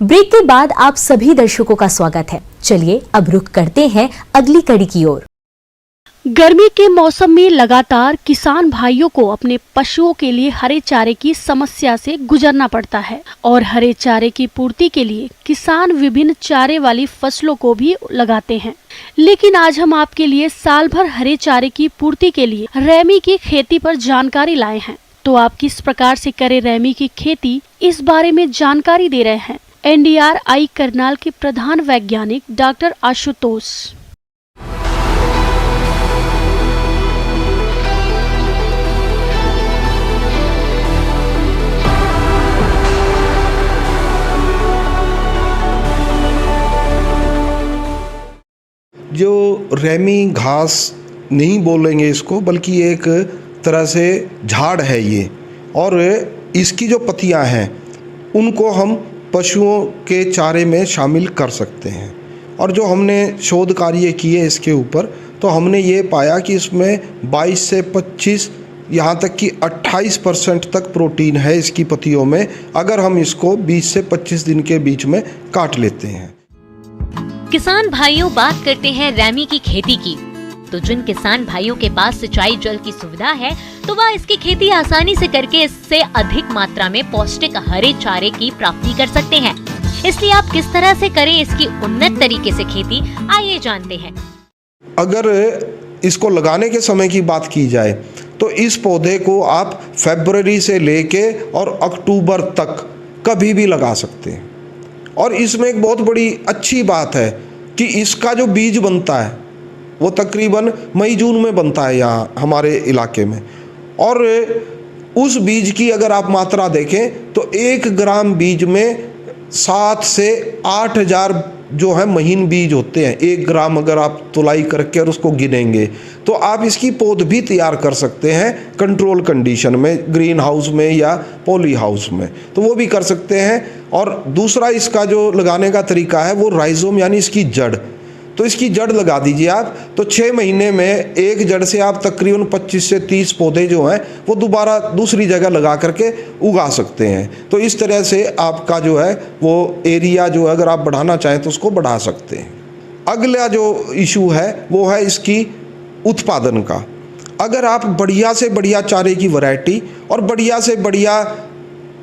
Break के बाद आप सभी दर्शकों का स्वागत है। चलिए अब रुख करते हैं अगली कड़ी की ओर। गर्मी के मौसम में लगातार किसान भाइयों को अपने पशुओं के लिए हरे चारे की समस्या से गुजरना पड़ता है और हरे चारे की पूर्ति के लिए किसान विभिन्न चारे वाली फसलों को भी लगाते हैं। लेकिन आज हम आपके लिए साल भर हरे चारे की पूर्ति के लिए रेमी की खेती पर जानकारी लाए हैं। तो आप किस प्रकार से करें रेमी की खेती, इस बारे में जानकारी दे रहे हैं NDRI करनाल के प्रधान वैज्ञानिक डॉक्टर आशुतोष। जो रेमी घास नहीं बोलेंगे इसको, बल्कि एक तरह से झाड़ है ये, और इसकी जो पत्तियां हैं उनको हम पशुओं के चारे में शामिल कर सकते हैं। और जो हमने शोध कार्य किए इसके ऊपर, तो हमने ये पाया कि इसमें 22 से 25 यहाँ तक कि 28% तक प्रोटीन है इसकी पत्तियों में, अगर हम इसको 20 से 25 दिन के बीच में काट लेते हैं। किसान भाइयों, बात करते हैं रेमी की खेती की। तो जिन किसान भाइयों के पास सिंचाई जल की सुविधा है, तो वह इसकी खेती आसानी से करके इससे अधिक मात्रा में पौष्टिक हरे चारे की प्राप्ति कर सकते हैं। इसलिए आप किस तरह से करें इसकी उन्नत तरीके से खेती, आइए जानते हैं। अगर इसको लगाने के समय की बात की जाए तो इस पौधे को आप फरवरी से लेके और अक्टूबर तक कभी भी लगा सकते हैं। और इसमें एक बहुत बड़ी अच्छी बात है कि इसका जो बीज बनता है वो तकरीबन मई जून में बनता है यहाँ हमारे इलाके में। और उस बीज की अगर आप मात्रा देखें तो 1 ग्राम बीज में 7 से 8,000 जो है महीन बीज होते हैं। 1 ग्राम अगर आप तुलाई करके और उसको गिनेंगे तो आप इसकी पौध भी तैयार कर सकते हैं कंट्रोल कंडीशन में, ग्रीन हाउस में या पॉली हाउस में, तो वो भी कर सकते हैं। और दूसरा इसका जो लगाने का तरीका है वो राइजोम यानी इसकी जड़, तो इसकी जड़ लगा दीजिए आप, तो 6 महीने में एक जड़ से आप तकरीबन 25 से 30 पौधे जो हैं वो दोबारा दूसरी जगह लगा करके उगा सकते हैं। तो इस तरह से आपका जो है वो एरिया जो है अगर आप बढ़ाना चाहें तो उसको बढ़ा सकते हैं। अगला जो इशू है वो है इसकी उत्पादन का। अगर आप बढ़िया से बढ़िया चारे की वैरायटी और बढ़िया से बढ़िया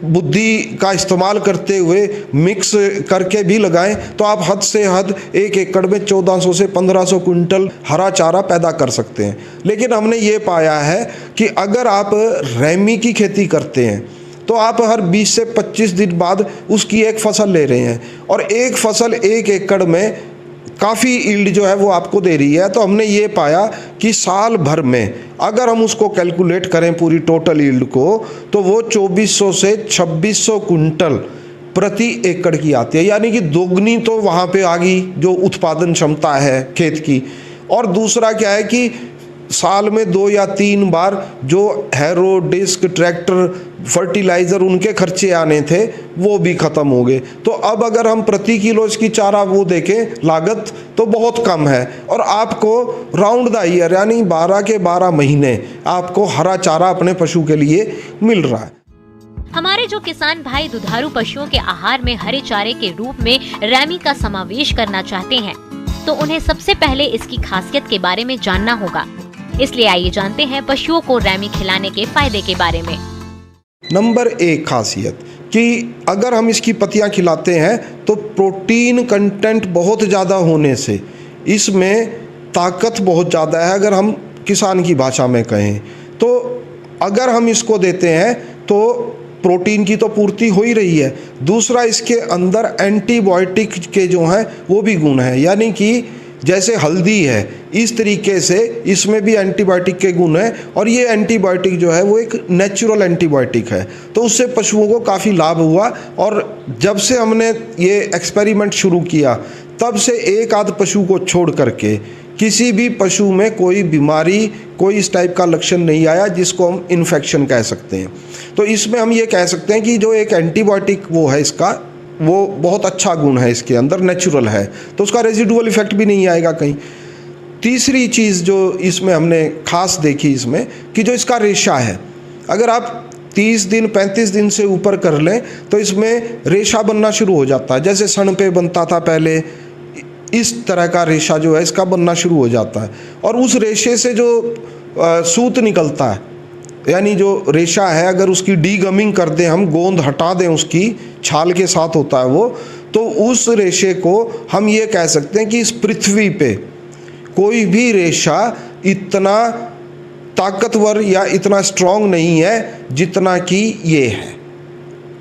बुद्धि का इस्तेमाल करते हुए मिक्स करके भी लगाएं तो आप हद से हद 1 एकड़ में 1400 से 1500 क्विंटल हरा चारा पैदा कर सकते हैं। लेकिन हमने ये पाया है कि अगर आप रेमी की खेती करते हैं तो आप हर 20 से 25 दिन बाद उसकी एक फसल ले रहे हैं, और एक फसल 1 एकड़ में काफ़ी ईल्ड जो है वो आपको दे रही है। तो हमने ये पाया कि साल भर में अगर हम उसको कैलकुलेट करें पूरी टोटल ईल्ड को, तो वो 2400 से 2600 क्विंटल प्रति एकड़ की आती है। यानी कि दोगुनी तो वहाँ पे आ गई जो उत्पादन क्षमता है खेत की। और दूसरा क्या है कि साल में 2 या 3 बार जो हैरो, डिस्क, ट्रैक्टर, फर्टिलाइज़र उनके खर्चे आने थे वो भी ख़त्म हो गए। तो अब अगर हम प्रति किलो इसकी चारा वो देखें लागत तो बहुत कम है, और आपको राउंड द ईयर यानी 12 के 12 महीने आपको हरा चारा अपने पशु के लिए मिल रहा है। हमारे जो किसान भाई दुधारू पशुओं के आहार में हरे चारे के रूप में रेमी का समावेश करना चाहते हैं, तो उन्हें सबसे पहले इसकी खासियत के बारे में जानना होगा। इसलिए आइए जानते हैं पशुओं को रेमी खिलाने के फायदे के बारे में। नंबर 1 खासियत कि अगर हम इसकी पत्तियां खिलाते हैं तो प्रोटीन कंटेंट बहुत ज़्यादा होने से इसमें ताकत बहुत ज़्यादा है। अगर हम किसान की भाषा में कहें तो अगर हम इसको देते हैं तो प्रोटीन की तो पूर्ति हो ही रही है, दूसरा इसके अंदर एंटीबायोटिक के जो हैं वो भी गुण हैं। यानी कि जैसे हल्दी है इस तरीके से इसमें भी एंटीबायोटिक के गुण हैं, और ये एंटीबायोटिक जो है वो एक नेचुरल एंटीबायोटिक है। तो उससे पशुओं को काफ़ी लाभ हुआ, और जब से हमने ये एक्सपेरिमेंट शुरू किया तब से एक आध पशु को छोड़ करके किसी भी पशु में कोई बीमारी, कोई इस टाइप का लक्षण नहीं आया जिसको हम इन्फेक्शन कह सकते हैं। तो इसमें हम ये कह सकते हैं कि जो एक एंटीबायोटिक वो है इसका, वो बहुत अच्छा गुण है इसके अंदर, नेचुरल है, तो उसका रेजिडुअल इफेक्ट भी नहीं आएगा कहीं। तीसरी चीज़ जो इसमें हमने खास देखी इसमें कि जो इसका रेशा है, अगर आप 30 दिन 35 दिन से ऊपर कर लें तो इसमें रेशा बनना शुरू हो जाता है। जैसे सन पे बनता था पहले, इस तरह का रेशा जो है इसका बनना शुरू हो जाता है। और उस रेशे से जो सूत निकलता है, यानी जो रेशा है, अगर उसकी डीगमिंग कर दें हम, गोंद हटा दें उसकी, छाल के साथ होता है वो, तो उस रेशे को हम ये कह सकते हैं कि इस पृथ्वी पे कोई भी रेशा इतना ताकतवर या इतना स्ट्रांग नहीं है जितना कि ये है।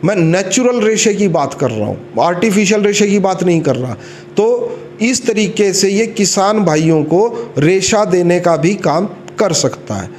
मैं नेचुरल रेशे की बात कर रहा हूँ, आर्टिफिशियल रेशे की बात नहीं कर रहा। तो इस तरीके से ये किसान भाइयों को रेशा देने का भी काम कर सकता है।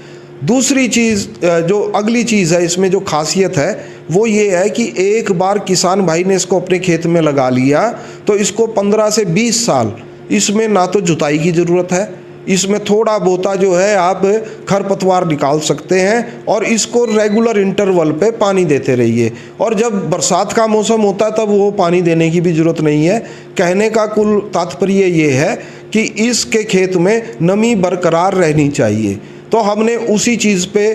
दूसरी चीज़, जो अगली चीज़ है इसमें जो खासियत है वो ये है कि एक बार किसान भाई ने इसको अपने खेत में लगा लिया तो इसको 15 से 20 साल इसमें ना तो जुताई की ज़रूरत है, इसमें थोड़ा बोता जो है आप खरपतवार निकाल सकते हैं और इसको रेगुलर इंटरवल पे पानी देते रहिए। और जब बरसात का मौसम होता है तब वो पानी देने की भी ज़रूरत नहीं है। कहने का कुल तात्पर्य ये है कि इसके खेत में नमी बरकरार रहनी चाहिए। तो हमने उसी चीज़ पे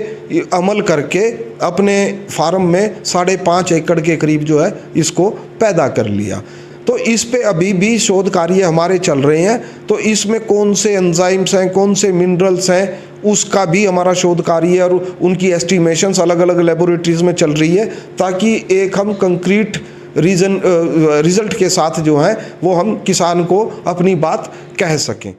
अमल करके अपने फार्म में 5.5 एकड़ के करीब जो है इसको पैदा कर लिया। तो इस पे अभी भी शोध कार्य हमारे चल रहे हैं। तो इसमें कौन से एंजाइम्स हैं, कौन से मिनरल्स हैं, उसका भी हमारा शोध कार्य और उनकी एस्टिमेशंस अलग अलग लेबोरेटरीज़ में चल रही है, ताकि एक हम कंक्रीट रिजल्ट के साथ जो है वो हम किसान को अपनी बात कह सकें।